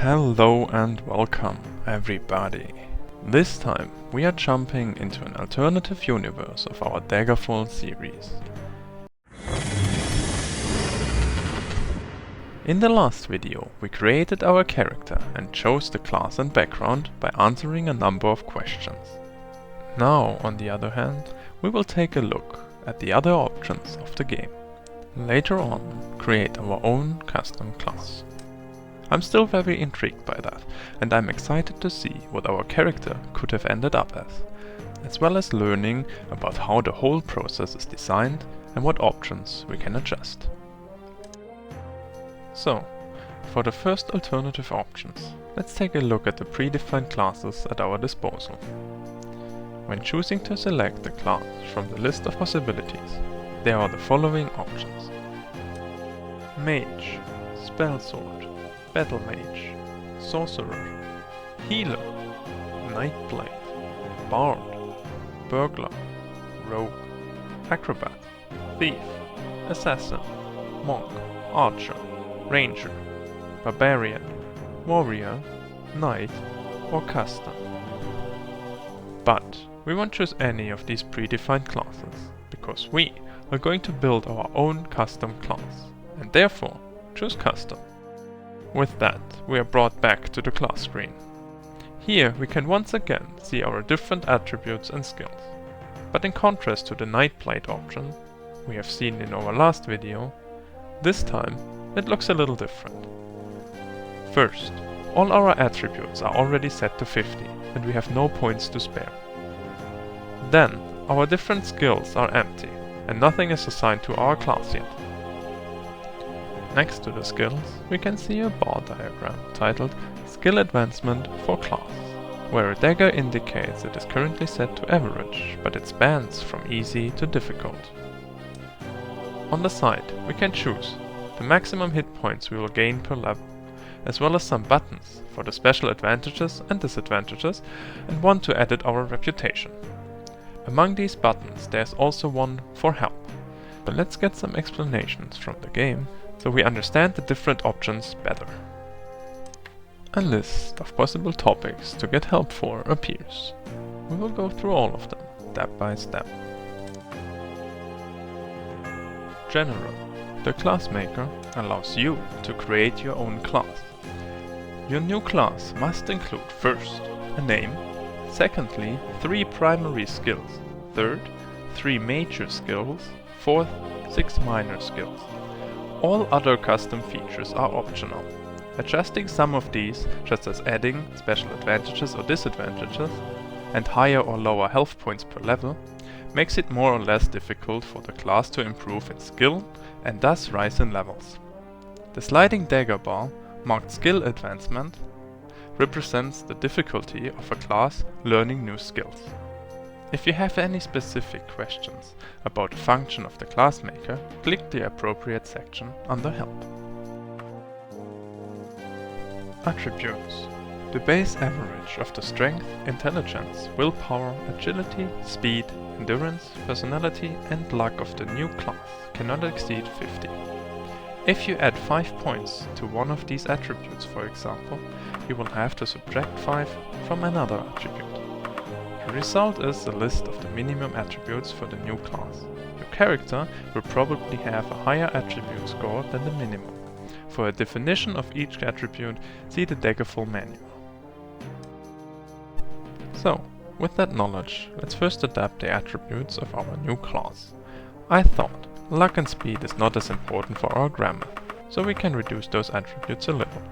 Hello and welcome, everybody. This time we are jumping into an alternative universe of our Daggerfall series. In the last video we created our character and chose the class and background by answering a number of questions. Now, on the other hand, we will take a look at the other options of the game. Later on, create our own custom class. I'm still very intrigued by that, and I'm excited to see what our character could have ended up as well as learning about how the whole process is designed and what options we can adjust. So, for the first alternative options, let's take a look at the predefined classes at our disposal. When choosing to select a class from the list of possibilities, there are the following options: Mage, Spell Sword, Battle Mage, Sorcerer, Healer, Nightblade, Bard, Burglar, Rogue, Acrobat, Thief, Assassin, Monk, Archer, Ranger, Barbarian, Warrior, Knight, or Custom. But we won't choose any of these predefined classes, because we are going to build our own custom class, and therefore choose Custom. With that, we are brought back to the class screen. Here we can once again see our different attributes and skills. But in contrast to the Nightblade option we have seen in our last video, this time it looks a little different. First, all our attributes are already set to 50 and we have no points to spare. Then, our different skills are empty and nothing is assigned to our class yet. Next to the skills, we can see a bar diagram titled Skill Advancement for Class, where a dagger indicates it is currently set to average, but it spans from easy to difficult. On the side, we can choose the maximum hit points we will gain per level, as well as some buttons for the special advantages and disadvantages, and one to edit our reputation. Among these buttons there's also one for help, but let's get some explanations from the game so we understand the different options better. A list of possible topics to get help for appears. We will go through all of them, step by step. General. The class maker allows you to create your own class. Your new class must include first, a name, secondly, 3 primary skills, third, 3 major skills, fourth, 6 minor skills. All other custom features are optional. Adjusting some of these, such as adding special advantages or disadvantages, and higher or lower health points per level, makes it more or less difficult for the class to improve its skill and thus rise in levels. The sliding dagger bar, marked Skill Advancement, represents the difficulty of a class learning new skills. If you have any specific questions about the function of the class maker, click the appropriate section under Help. Attributes. The base average of the strength, intelligence, willpower, agility, speed, endurance, personality and luck of the new class cannot exceed 50. If you add 5 points to one of these attributes, for example, you will have to subtract 5 from another attribute. The result is a list of the minimum attributes for the new class. Your character will probably have a higher attribute score than the minimum. For a definition of each attribute, see the Daggerfall manual. So, with that knowledge, let's first adapt the attributes of our new class. I thought luck and speed is not as important for our Gramoth, so we can reduce those attributes a little.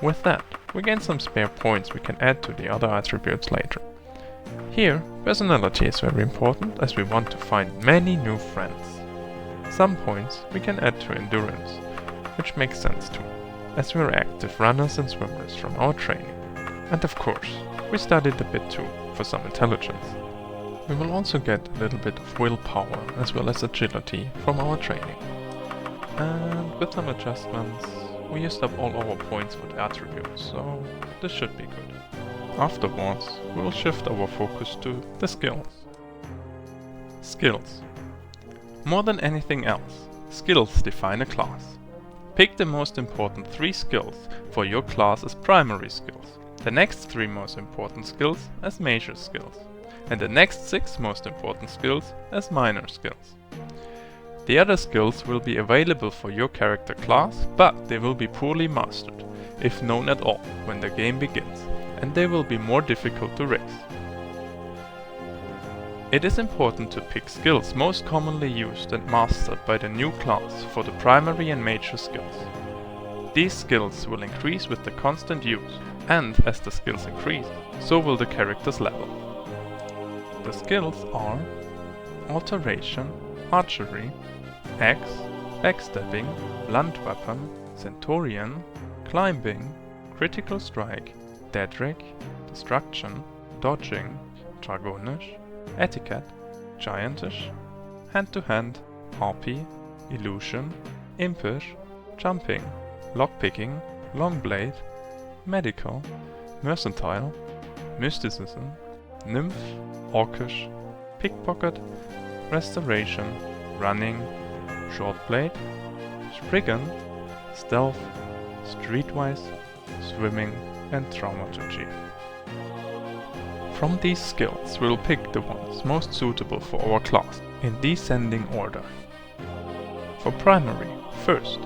With that, we gain some spare points we can add to the other attributes later. Here, personality is very important as we want to find many new friends. Some points we can add to endurance, which makes sense too, as we are active runners and swimmers from our training. And of course, we studied a bit too, for some intelligence. We will also get a little bit of willpower as well as agility from our training. And with some adjustments, we used up all our points for the attributes, so this should be good. Afterwards, we will shift our focus to the skills. Skills. More than anything else, skills define a class. Pick the most important 3 skills for your class as primary skills, the next 3 most important skills as major skills, and the next 6 most important skills as minor skills. The other skills will be available for your character class, but they will be poorly mastered, if known at all, when the game begins, and they will be more difficult to raise. It is important to pick skills most commonly used and mastered by the new class for the primary and major skills. These skills will increase with the constant use, and as the skills increase, so will the character's level. The skills are Alteration, Archery, Axe, Backstabbing, Blunt Weapon, Centurion, Climbing, Critical Strike, Deadrick, Destruction, Dodging, Dragonish, Etiquette, Giantish, Hand-to-Hand, Harpy, Illusion, Impish, Jumping, Lockpicking, Longblade, Medical, Mercantile, Mysticism, Nymph, Orcish, Pickpocket, Restoration, Running, Shortblade, Spriggan, Stealth, Streetwise, Swimming and Thaumaturgy. From these skills we'll pick the ones most suitable for our class in descending order. For primary, first,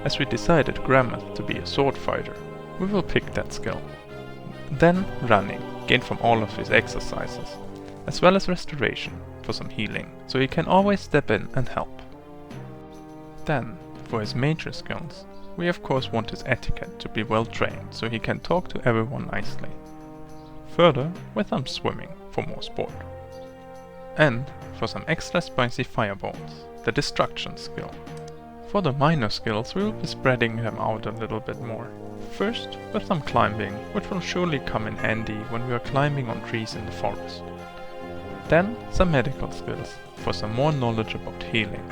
as we decided Gramoth to be a sword fighter, we will pick that skill. Then running, gained from all of his exercises, as well as restoration for some healing, so he can always step in and help. Then, for his major skills, we of course want his etiquette to be well trained, so he can talk to everyone nicely. Further, with some swimming for more sport. And for some extra spicy fireballs, the destruction skill. For the minor skills we will be spreading them out a little bit more. First with some climbing, which will surely come in handy when we are climbing on trees in the forest. Then some medical skills for some more knowledge about healing.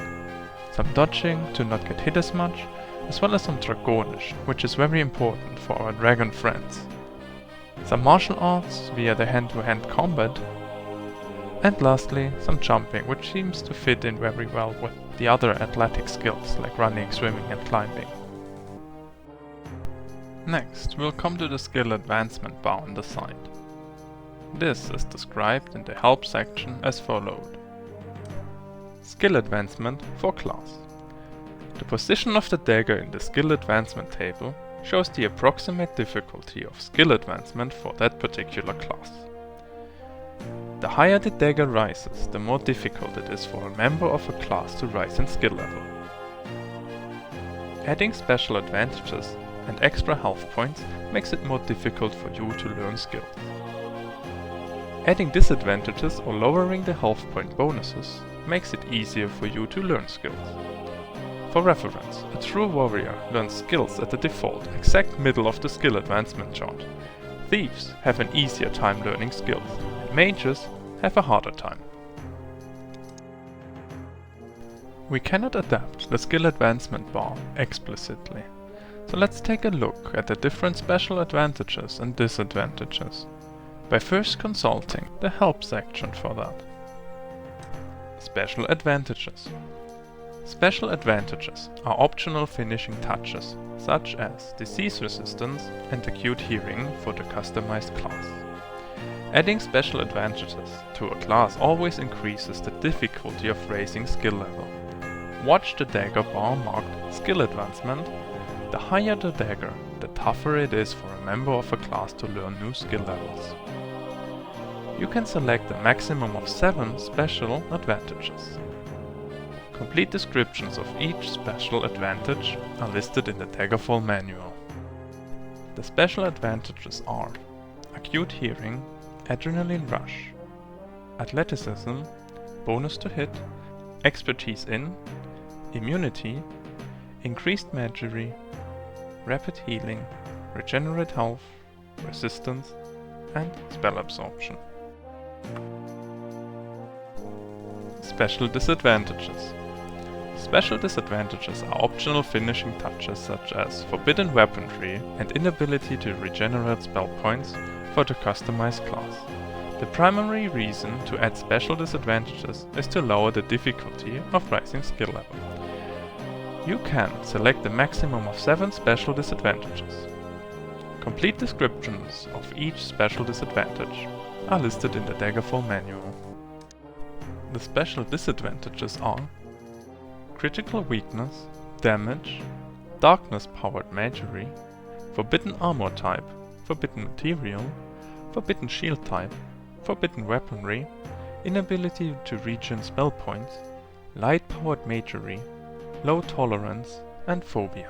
Some dodging to not get hit as much, as well as some dragonish, which is very important for our dragon friends. Some martial arts via the hand-to-hand combat, and lastly some jumping, which seems to fit in very well with the other athletic skills like running, swimming and climbing. Next we'll come to the skill advancement bar on the side. This is described in the help section as followed. Skill advancement for class. The position of the dagger in the skill advancement table shows the approximate difficulty of skill advancement for that particular class. The higher the dagger rises, the more difficult it is for a member of a class to rise in skill level. Adding special advantages and extra health points makes it more difficult for you to learn skills. Adding disadvantages or lowering the health point bonuses makes it easier for you to learn skills. For reference, a true warrior learns skills at the default exact middle of the skill advancement chart. Thieves have an easier time learning skills, and mages have a harder time. We cannot adapt the skill advancement bar explicitly, so let's take a look at the different special advantages and disadvantages, by first consulting the help section for that. Special advantages. Special advantages are optional finishing touches, such as disease resistance and acute hearing for the customized class. Adding special advantages to a class always increases the difficulty of raising skill level. Watch the dagger bar marked skill advancement. The higher the dagger, the tougher it is for a member of a class to learn new skill levels. You can select a maximum of 7 special advantages. Complete descriptions of each special advantage are listed in the Daggerfall manual. The special advantages are acute hearing, adrenaline rush, athleticism, bonus to hit, expertise in, immunity, increased mastery, rapid healing, regenerate health, resistance, and spell absorption. Special disadvantages. Special disadvantages are optional finishing touches such as forbidden weaponry and inability to regenerate spell points for the customized class. The primary reason to add special disadvantages is to lower the difficulty of rising skill level. you can select a maximum of 7 special disadvantages. Complete descriptions of each special disadvantage are listed in the Daggerfall manual. The special disadvantages are critical weakness, damage, darkness-powered magery, forbidden armor type, forbidden material, forbidden shield type, forbidden weaponry, inability to regen spell points, light-powered magery, low tolerance, and phobia.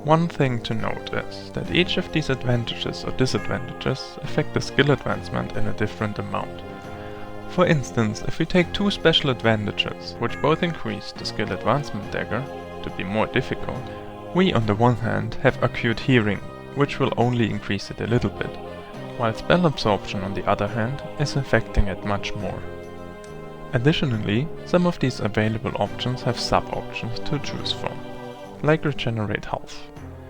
One thing to note is that each of these advantages or disadvantages affect the skill advancement in a different amount. For instance, if we take 2 special advantages, which both increase the skill advancement dagger to be more difficult, we on the one hand have acute hearing, which will only increase it a little bit, while spell absorption on the other hand is affecting it much more. Additionally, some of these available options have sub-options to choose from, like regenerate health,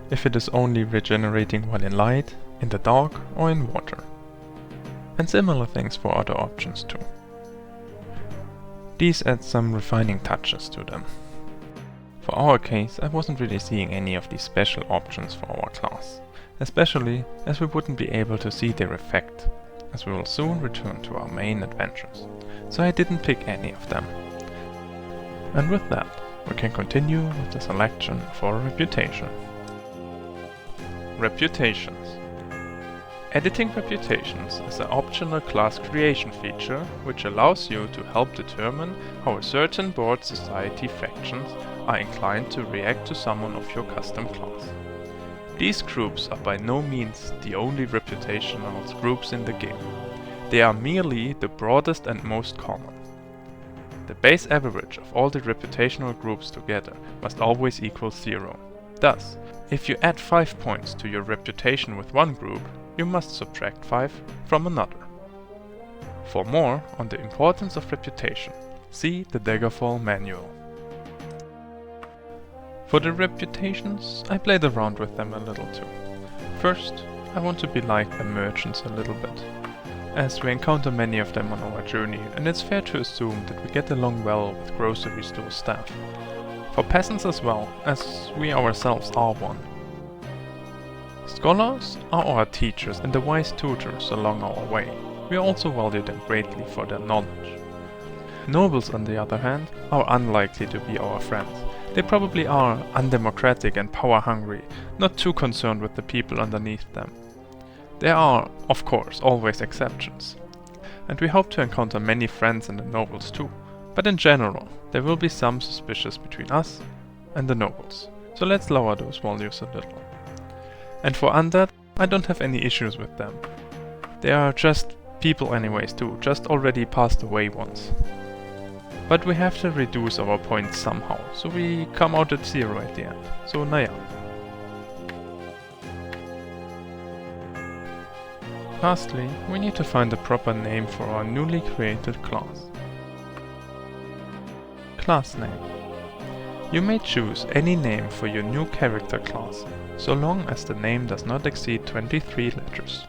if it is only regenerating while in light, in the dark or in water. And similar things for other options too. These add some refining touches to them. For our case, I wasn't really seeing any of these special options for our class, especially as we wouldn't be able to see their effect, as we will soon return to our main adventures, so I didn't pick any of them. And with that, we can continue with the selection of our reputation. Reputations. Editing reputations is an optional class creation feature which allows you to help determine how a certain board society factions are inclined to react to someone of your custom class. These groups are by no means the only reputational groups in the game. They are merely the broadest and most common. The base average of all the reputational groups together must always equal 0. Thus, if you add 5 points to your reputation with one group, you must subtract 5 from another. For more on the importance of reputation, see the Daggerfall manual. For the reputations, I played around with them a little too. First, I want to be like the merchants a little bit, as we encounter many of them on our journey, and it's fair to assume that we get along well with grocery store staff. For peasants as well, as we ourselves are one. Scholars are our teachers and the wise tutors along our way. We also value them greatly for their knowledge. Nobles, on the other hand, are unlikely to be our friends. They probably are undemocratic and power-hungry, not too concerned with the people underneath them. There are, of course, always exceptions. And we hope to encounter many friends in the nobles too. But in general, there will be some suspicious between us and the nobles. So let's lower those values a little. And for undead, I don't have any issues with them. They are just people anyways too, just already passed away once. But we have to reduce our points somehow, so we come out at 0 at the end. So naja. Lastly, we need to find a proper name for our newly created class. Class name. You may choose any name for your new character class, so long as the name does not exceed 23 letters.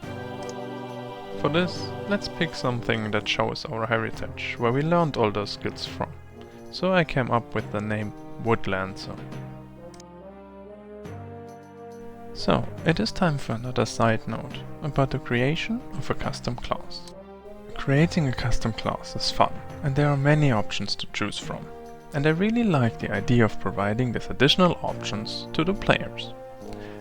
For this, let's pick something that shows our heritage, where we learned all those skills from. So I came up with the name Woodlancer. So, it is time for another side note about the creation of a custom class. Creating a custom class is fun, and there are many options to choose from. And I really like the idea of providing these additional options to the players.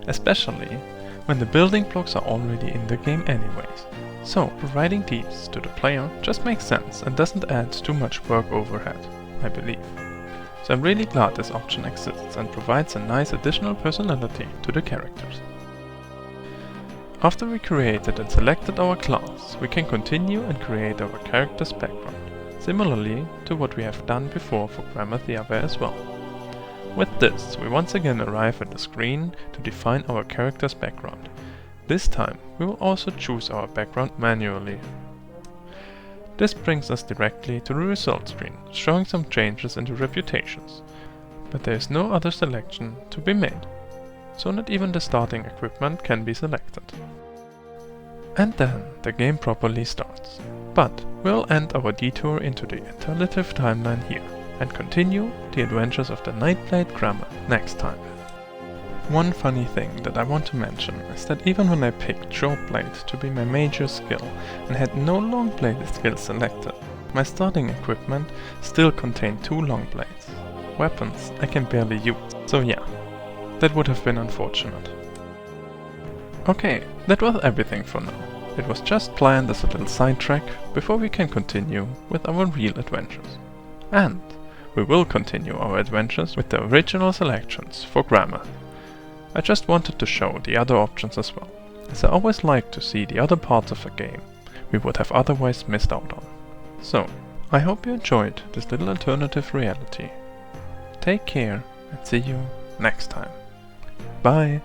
Especially when the building blocks are already in the game anyways. So, providing these to the player just makes sense and doesn't add too much work overhead, I believe. So I'm really glad this option exists and provides a nice additional personality to the characters. After we created and selected our class, we can continue and create our character's background, similarly to what we have done before for Gramoth the other as well. With this, we once again arrive at the screen to define our character's background. This time, we will also choose our background manually. This brings us directly to the results screen, showing some changes in the reputations. But there is no other selection to be made, so not even the starting equipment can be selected. And then the game properly starts. But we'll end our detour into the alternative timeline here, and continue the adventures of the Nightblade Gramoth next time. One funny thing that I want to mention is that even when I picked short blade to be my major skill and had no long blade skill selected, my starting equipment still contained 2 long blades. Weapons I can barely use, so yeah, that would have been unfortunate. Okay, that was everything for now. It was just planned as a little sidetrack before we can continue with our real adventures. And we will continue our adventures with the original selections for Gramoth. I just wanted to show the other options as well, as I always like to see the other parts of a game we would have otherwise missed out on. So, I hope you enjoyed this little alternative reality. Take care and see you next time. Bye!